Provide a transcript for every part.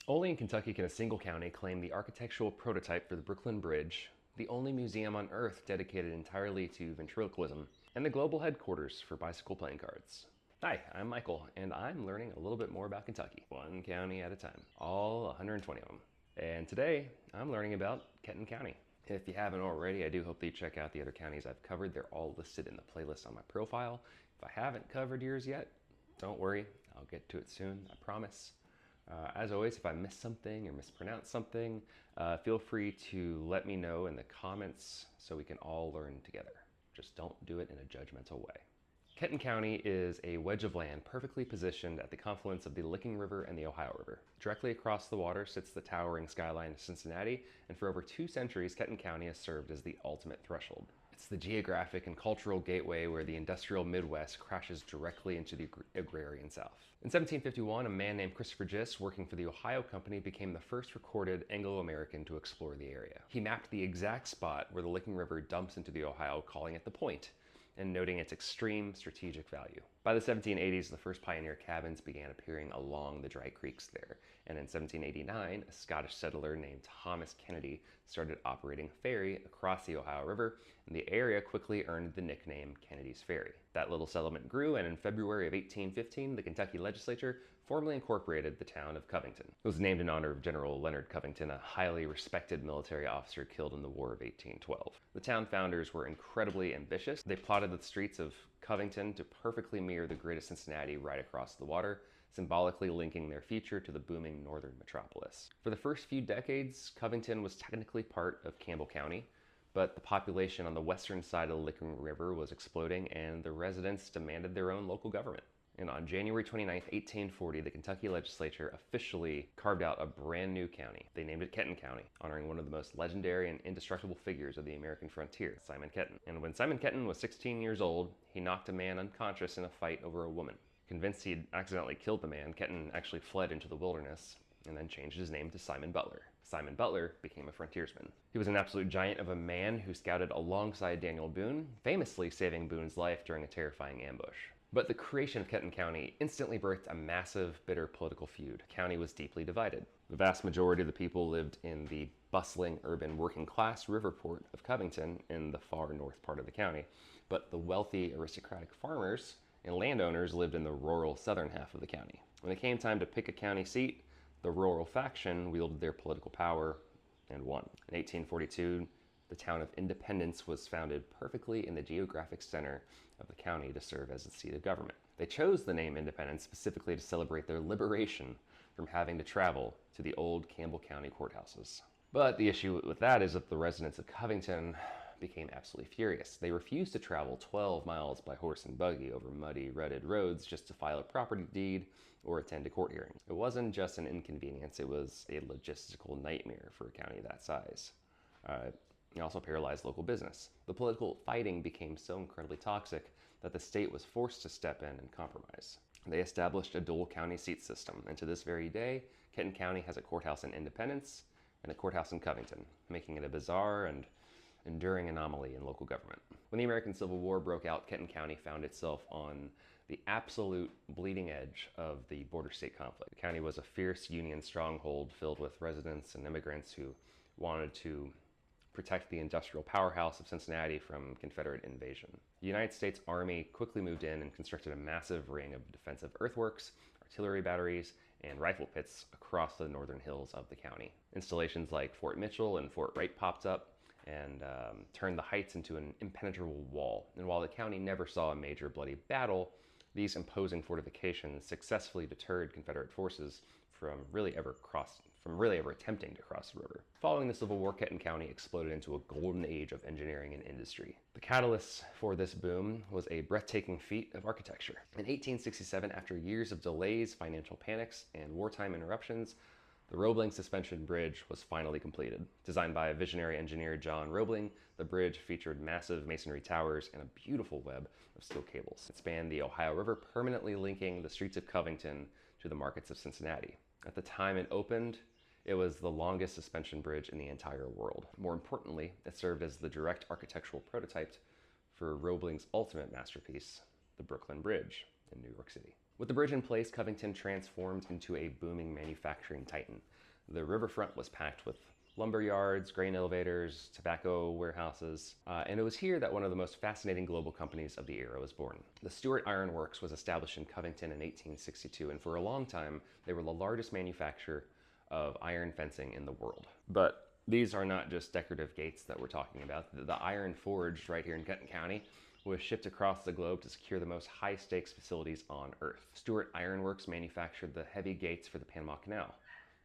Only in Kentucky can a single county claim the architectural prototype for the Brooklyn Bridge, the only museum on Earth dedicated entirely to ventriloquism, and the global headquarters for bicycle playing cards. Hi, I'm Michael, and I'm learning a little bit more about Kentucky, one county at a time, all 120 of them. And today, I'm learning about Kenton County. If you haven't already, I do hope that you check out the other counties I've covered. They're all listed in the playlist on my profile. If I haven't covered yours yet, don't worry, I'll get to it soon, I promise. As always, if I missed something or mispronounced something, feel free to let me know in the comments so we can all learn together. Just don't do it in a judgmental way. Kenton County is a wedge of land perfectly positioned at the confluence of the Licking River and the Ohio River. Directly across the water sits the towering skyline of Cincinnati, and for over 2 centuries, Kenton County has served as the ultimate threshold. It's the geographic and cultural gateway where the industrial Midwest crashes directly into the agrarian South. In 1751, a man named Christopher Gist, working for the Ohio Company, became the first recorded Anglo-American to explore the area. He mapped the exact spot where the Licking River dumps into the Ohio, calling it the Point, and noting its extreme strategic value. By the 1780s, the first pioneer cabins began appearing along the dry creeks there, and in 1789, a Scottish settler named Thomas Kennedy started operating a ferry across the Ohio River, and the area quickly earned the nickname Kennedy's Ferry. That little settlement grew, and in February of 1815, the Kentucky legislature formally incorporated the town of Covington. It was named in honor of General Leonard Covington, a highly respected military officer killed in the War of 1812. The town founders were incredibly ambitious. They plotted the streets of Covington to perfectly mirror the grid of Cincinnati right across the water, symbolically linking their future to the booming northern metropolis. For the first few decades, Covington was technically part of Campbell County, but the population on the western side of the Licking River was exploding, and the residents demanded their own local government. And on January 29, 1840, the Kentucky legislature officially carved out a brand new county. They named it Kenton County, honoring one of the most legendary and indestructible figures of the American frontier, Simon Kenton. And when Simon Kenton was 16 years old, he knocked a man unconscious in a fight over a woman. Convinced he'd accidentally killed the man, Kenton actually fled into the wilderness and then changed his name to Simon Butler. Simon Butler became a frontiersman. He was an absolute giant of a man who scouted alongside Daniel Boone, famously saving Boone's life during a terrifying ambush. But the creation of Kenton County instantly birthed a massive, bitter political feud. The county was deeply divided. The vast majority of the people lived in the bustling, urban, working-class river port of Covington in the far north part of the county, but the wealthy, aristocratic farmers and landowners lived in the rural southern half of the county. When it came time to pick a county seat, the rural faction wielded their political power and won. In 1842, the town of Independence was founded perfectly in the geographic center of the county to serve as the seat of government. They chose the name Independence specifically to celebrate their liberation from having to travel to the old Campbell County courthouses. But the issue with that is that the residents of Covington became absolutely furious. They refused to travel 12 miles by horse and buggy over muddy, rutted roads just to file a property deed or attend a court hearing. It wasn't just an inconvenience, it was a logistical nightmare for a county that size. It also paralyzed local business. The political fighting became so incredibly toxic that the state was forced to step in and compromise. They established a dual county seat system, and to this very day, Kenton County has a courthouse in Independence and a courthouse in Covington, making it a bizarre and enduring anomaly in local government. When the American Civil War broke out, Kenton County found itself on the absolute bleeding edge of the border state conflict. The county was a fierce Union stronghold filled with residents and immigrants who wanted to protect the industrial powerhouse of Cincinnati from Confederate invasion. The United States Army quickly moved in and constructed a massive ring of defensive earthworks, artillery batteries, and rifle pits across the northern hills of the county. Installations like Fort Mitchell and Fort Wright popped up and turned the heights into an impenetrable wall. And while the county never saw a major bloody battle, these imposing fortifications successfully deterred Confederate forces from really ever attempting to cross the river. Following the Civil War, Kenton County exploded into a golden age of engineering and industry. The catalyst for this boom was a breathtaking feat of architecture. In 1867, after years of delays, financial panics, and wartime interruptions, the Roebling Suspension Bridge was finally completed. Designed by visionary engineer John Roebling, the bridge featured massive masonry towers and a beautiful web of steel cables. It spanned the Ohio River, permanently linking the streets of Covington to the markets of Cincinnati. At the time it opened, it was the longest suspension bridge in the entire world. More importantly, it served as the direct architectural prototype for Roebling's ultimate masterpiece, the Brooklyn Bridge. in New York City. With the bridge in place, Covington transformed into a booming manufacturing titan. The riverfront was packed with lumber yards, grain elevators, tobacco warehouses, and it was here that one of the most fascinating global companies of the era was born. The Stewart Iron Works was established in Covington in 1862, and for a long time, they were the largest manufacturer of iron fencing in the world. But these are not just decorative gates that we're talking about. The iron forged right here in Kenton County was shipped across the globe to secure the most high-stakes facilities on Earth. Stewart Iron Works manufactured the heavy gates for the Panama Canal.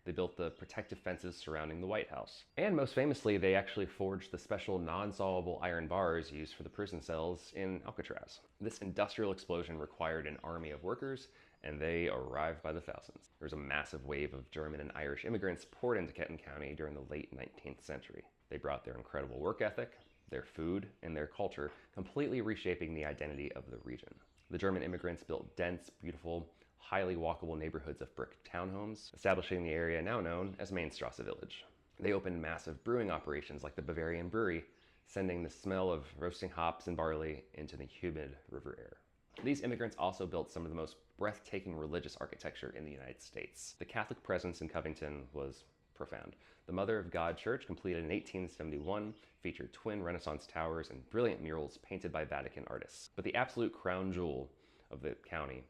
They built the protective fences surrounding the White House. And most famously, they actually forged the special non-soluble iron bars used for the prison cells in Alcatraz. This industrial explosion required an army of workers, and they arrived by the thousands. There was a massive wave of German and Irish immigrants poured into Kenton County during the late 19th century. They brought their incredible work ethic, their food, and their culture, completely reshaping the identity of the region. The German immigrants built dense, beautiful, highly walkable neighborhoods of brick townhomes, establishing the area now known as Mainstrasse Village. They opened massive brewing operations like the Bavarian Brewery, sending the smell of roasting hops and barley into the humid river air. These immigrants also built some of the most breathtaking religious architecture in the United States. The Catholic presence in Covington was profound. The Mother of God Church, completed in 1871, featured twin Renaissance towers and brilliant murals painted by Vatican artists. But the absolute crown jewel of the county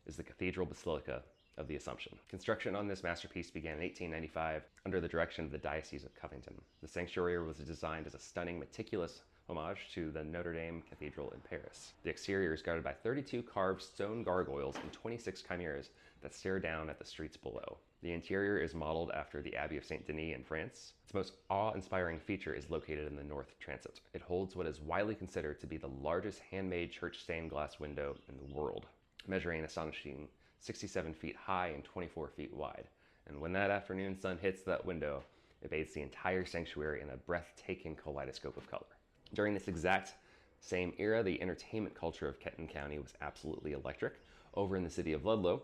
is the Cathedral Basilica of the Assumption. Construction on this masterpiece began in 1895 under the direction of the Diocese of Covington. The sanctuary was designed as a stunning, meticulous homage to the Notre Dame Cathedral in Paris. The exterior is guarded by 32 carved stone gargoyles and 26 chimeras that stare down at the streets below. The interior is modeled after the Abbey of Saint Denis in France. Its most awe-inspiring feature is located in the north transept. It holds what is widely considered to be the largest handmade church stained glass window in the world, measuring an astonishing 67 feet high and 24 feet wide. And when that afternoon sun hits that window, it bathes the entire sanctuary in a breathtaking kaleidoscope of color. During this exact same era, the entertainment culture of Kenton County was absolutely electric. Over in the city of Ludlow,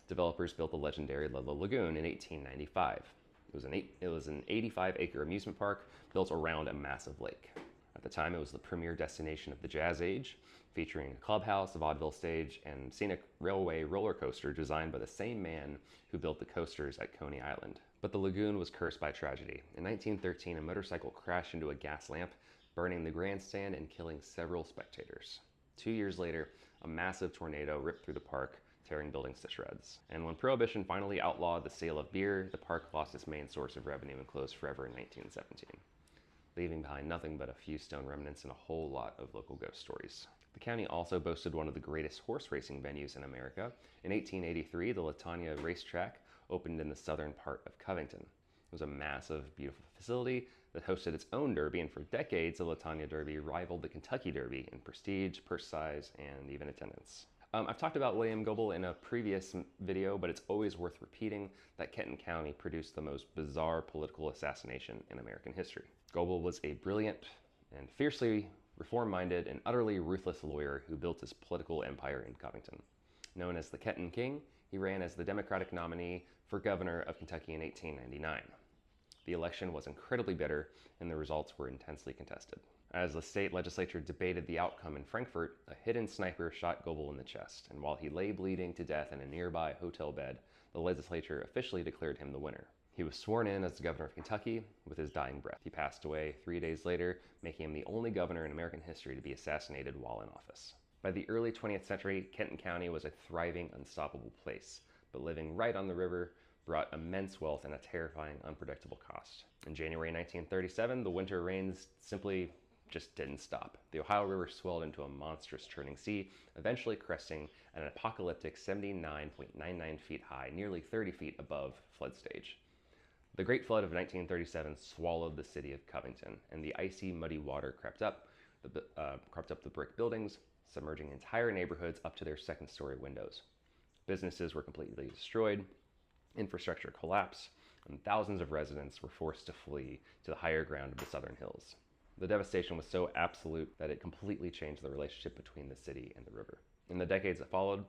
developers built the legendary Ludlow Lagoon in 1895. It was an 85-acre amusement park built around a massive lake. At the time, it was the premier destination of the Jazz Age, featuring a clubhouse, a vaudeville stage, and scenic railway roller coaster designed by the same man who built the coasters at Coney Island. But the lagoon was cursed by tragedy. In 1913, a motorcycle crashed into a gas lamp, burning the grandstand and killing several spectators. 2 years later, a massive tornado ripped through the park, tearing buildings to shreds. And when Prohibition finally outlawed the sale of beer, the park lost its main source of revenue and closed forever in 1917, leaving behind nothing but a few stone remnants and a whole lot of local ghost stories. The county also boasted one of the greatest horse racing venues in America. In 1883, the Latanya Racetrack opened in the southern part of Covington. It was a massive, beautiful facility that hosted its own derby, and for decades, the Latanya Derby rivaled the Kentucky Derby in prestige, purse size, and even attendance. I've talked about William Goebel in a previous video, but it's always worth repeating that Kenton County produced the most bizarre political assassination in American history. Goebel was a brilliant and fiercely reform-minded and utterly ruthless lawyer who built his political empire in Covington. Known as the Kenton King, he ran as the Democratic nominee for governor of Kentucky in 1899. The election was incredibly bitter, and the results were intensely contested. As the state legislature debated the outcome in Frankfort, a hidden sniper shot Goebel in the chest, and while he lay bleeding to death in a nearby hotel bed, the legislature officially declared him the winner. He was sworn in as the governor of Kentucky with his dying breath. He passed away 3 days later, making him the only governor in American history to be assassinated while in office. By the early 20th century, Kenton County was a thriving, unstoppable place, but living right on the river brought immense wealth and a terrifying, unpredictable cost. In January 1937, the winter rains simply just didn't stop. The Ohio River swelled into a monstrous churning sea, eventually cresting at an apocalyptic 79.99 feet high, nearly 30 feet above flood stage. The Great Flood of 1937 swallowed the city of Covington, and the icy, muddy water crept up the brick buildings, submerging entire neighborhoods up to their second-story windows. Businesses were completely destroyed, infrastructure collapsed, and thousands of residents were forced to flee to the higher ground of the southern hills. The devastation was so absolute that it completely changed the relationship between the city and the river. In the decades that followed,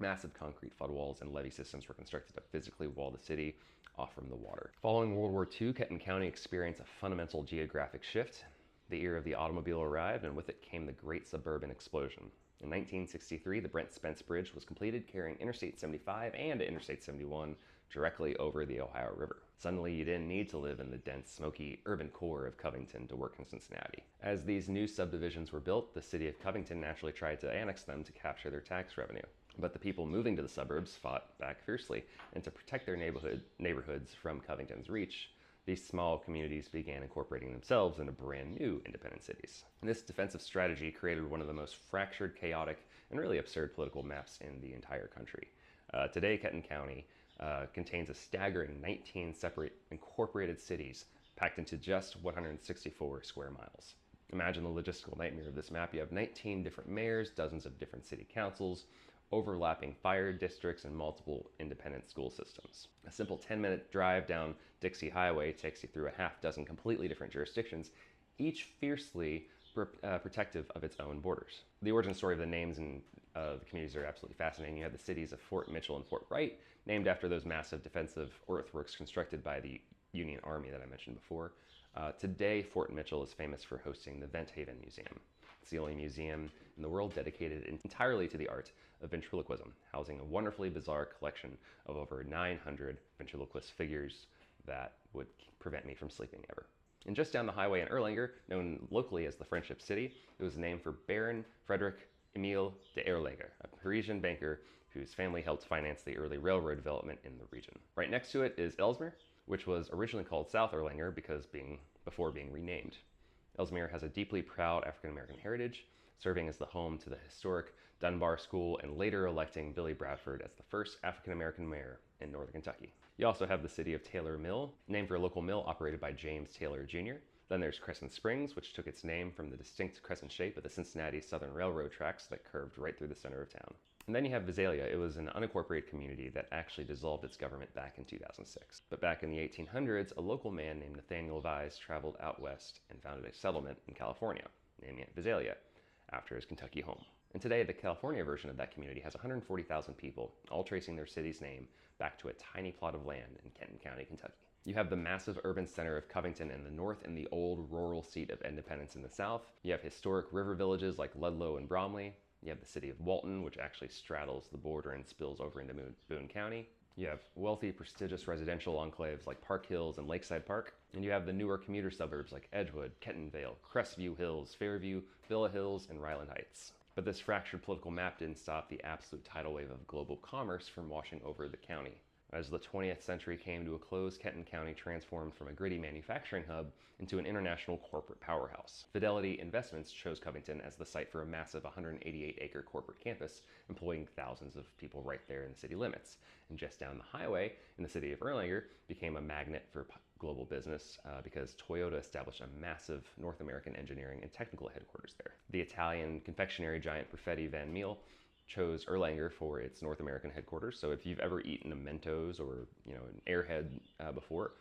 massive concrete flood walls and levee systems were constructed to physically wall the city off from the water. Following World War II, Kenton County experienced a fundamental geographic shift. The era of the automobile arrived, and with it came the Great Suburban Explosion. In 1963, the Brent Spence Bridge was completed, carrying Interstate 75 and Interstate 71 directly over the Ohio River. Suddenly, you didn't need to live in the dense, smoky urban core of Covington to work in Cincinnati. As these new subdivisions were built, the city of Covington naturally tried to annex them to capture their tax revenue. But the people moving to the suburbs fought back fiercely, and to protect their neighborhoods from Covington's reach, these small communities began incorporating themselves into brand new independent cities. And this defensive strategy created one of the most fractured, chaotic, and really absurd political maps in the entire country. Today, Kenton County contains a staggering 19 separate incorporated cities packed into just 164 square miles. Imagine the logistical nightmare of this map. You have 19 different mayors, dozens of different city councils, overlapping fire districts, and multiple independent school systems. A simple 10-minute drive down Dixie Highway takes you through a half dozen completely different jurisdictions, each fiercely protective of its own borders. The origin story of the names and the communities are absolutely fascinating. You have the cities of Fort Mitchell and Fort Wright, named after those massive defensive earthworks constructed by the Union Army that I mentioned before. Today, Fort Mitchell is famous for hosting the Vent Haven Museum. It's the only museum in the world dedicated entirely to the art of ventriloquism, housing a wonderfully bizarre collection of over 900 ventriloquist figures that would prevent me from sleeping ever. And just down the highway in Erlanger, known locally as the Friendship City, it was named for Baron Frederick Emile de Erlanger, a Parisian banker whose family helped finance the early railroad development in the region. Right next to it is Ellesmere, which was originally called South Erlanger before being renamed. Ellesmere has a deeply proud African-American heritage, serving as the home to the historic Dunbar School and later electing Billy Bradford as the first African-American mayor in northern Kentucky. You also have the city of Taylor Mill, named for a local mill operated by James Taylor Jr. Then there's Crescent Springs, which took its name from the distinct crescent shape of the Cincinnati Southern Railroad tracks that curved right through the center of town. And then you have Visalia. It was an unincorporated community that actually dissolved its government back in 2006. But back in the 1800s, a local man named Nathaniel Vise traveled out west and founded a settlement in California, naming it Visalia, after his Kentucky home. And today, the California version of that community has 140,000 people, all tracing their city's name back to a tiny plot of land in Kenton County, Kentucky. You have the massive urban center of Covington in the north and the old rural seat of Independence in the south. You have historic river villages like Ludlow and Bromley. You have the city of Walton, which actually straddles the border and spills over into Boone County. You have wealthy, prestigious residential enclaves like Park Hills and Lakeside Park. And you have the newer commuter suburbs like Edgewood, Kentonvale, Crestview Hills, Fairview, Villa Hills, and Ryland Heights. But this fractured political map didn't stop the absolute tidal wave of global commerce from washing over the county. As the 20th century came to a close, Kenton County transformed from a gritty manufacturing hub into an international corporate powerhouse. Fidelity Investments chose Covington as the site for a massive 188-acre corporate campus, employing thousands of people right there in the city limits. And just down the highway, in the city of Erlanger, became a magnet for global business because Toyota established a massive North American engineering and technical headquarters there. The Italian confectionery giant Perfetti Van Meel chose Erlanger for its North American headquarters. So if you've ever eaten a Mentos or an Airhead before,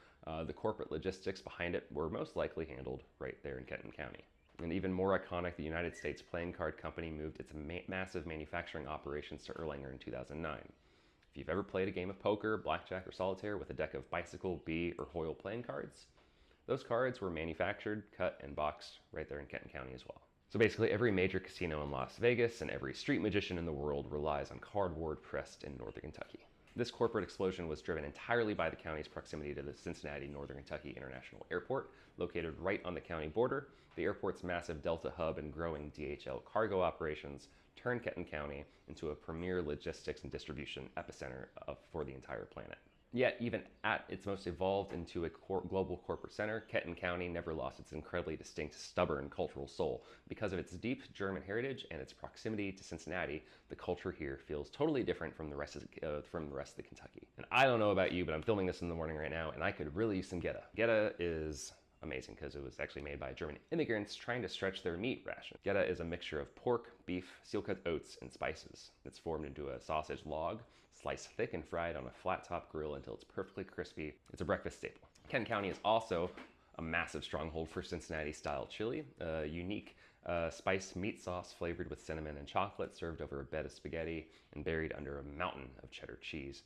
the corporate logistics behind it were most likely handled right there in Kenton County. And even more iconic, the United States Playing Card Company moved its massive manufacturing operations to Erlanger in 2009. If you've ever played a game of poker, blackjack, or solitaire with a deck of Bicycle, B, or Hoyle playing cards, those cards were manufactured, cut, and boxed right there in Kenton County as well. So basically every major casino in Las Vegas and every street magician in the world relies on cardboard pressed in northern Kentucky. This corporate explosion was driven entirely by the county's proximity to the Cincinnati Northern Kentucky International Airport, located right on the county border. The airport's massive Delta hub and growing DHL cargo operations turned Kenton County into a premier logistics and distribution epicenter for the entire planet. Yet, even at its most evolved into a global corporate center, Kenton County never lost its incredibly distinct, stubborn cultural soul. Because of its deep German heritage and its proximity to Cincinnati, the culture here feels totally different from the rest of the Kentucky. And I don't know about you, but I'm filming this in the morning right now, and I could really use some Geta. Geta is amazing because it was actually made by German immigrants trying to stretch their meat ration. Geta is a mixture of pork, beef, seal-cut oats, and spices. It's formed into a sausage log, sliced thick and fried on a flat-top grill until it's perfectly crispy. It's a breakfast staple. Kenton County is also a massive stronghold for Cincinnati-style chili, a unique spiced meat sauce flavored with cinnamon and chocolate, served over a bed of spaghetti and buried under a mountain of cheddar cheese.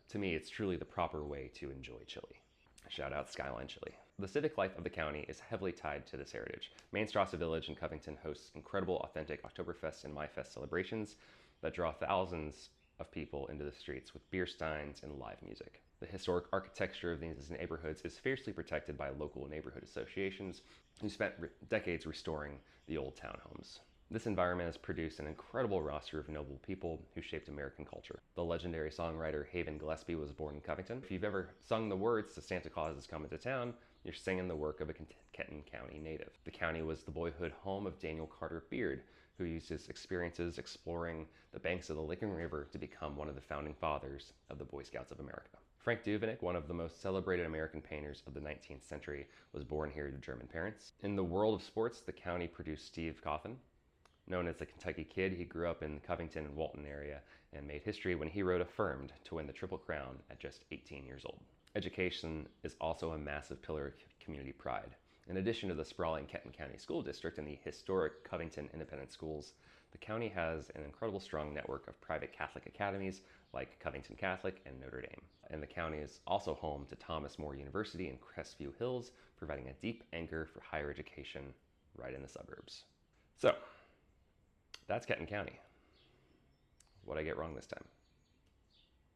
To me, it's truly the proper way to enjoy chili. Shout out Skyline Chili. The civic life of the county is heavily tied to this heritage. Main Strasse Village in Covington hosts incredible, authentic Oktoberfest and Maifest celebrations that draw thousands of people into the streets with beer steins and live music. The historic architecture of these neighborhoods is fiercely protected by local neighborhood associations who spent decades restoring the old townhomes. This environment has produced an incredible roster of noble people who shaped American culture. The legendary songwriter Haven Gillespie was born in Covington. If you've ever sung the words to Santa Claus is Coming to Town, you're singing the work of a Kenton County native. The county was the boyhood home of Daniel Carter Beard, who used his experiences exploring the banks of the Licking River to become one of the founding fathers of the Boy Scouts of America. Frank Duveneck, one of the most celebrated American painters of the 19th century, was born here to German parents. In the world of sports, the county produced Steve Coffin. Known as the Kentucky Kid, he grew up in the Covington and Walton area and made history when he rode Affirmed to win the Triple Crown at just 18 years old. Education is also a massive pillar of community pride. In addition to the sprawling Kenton County School District and the historic Covington Independent Schools, the county has an incredible strong network of private Catholic academies like Covington Catholic and Notre Dame. And the county is also home to Thomas More University in Crestview Hills, providing a deep anchor for higher education right in the suburbs. So, that's Kenton County. What'd I get wrong this time?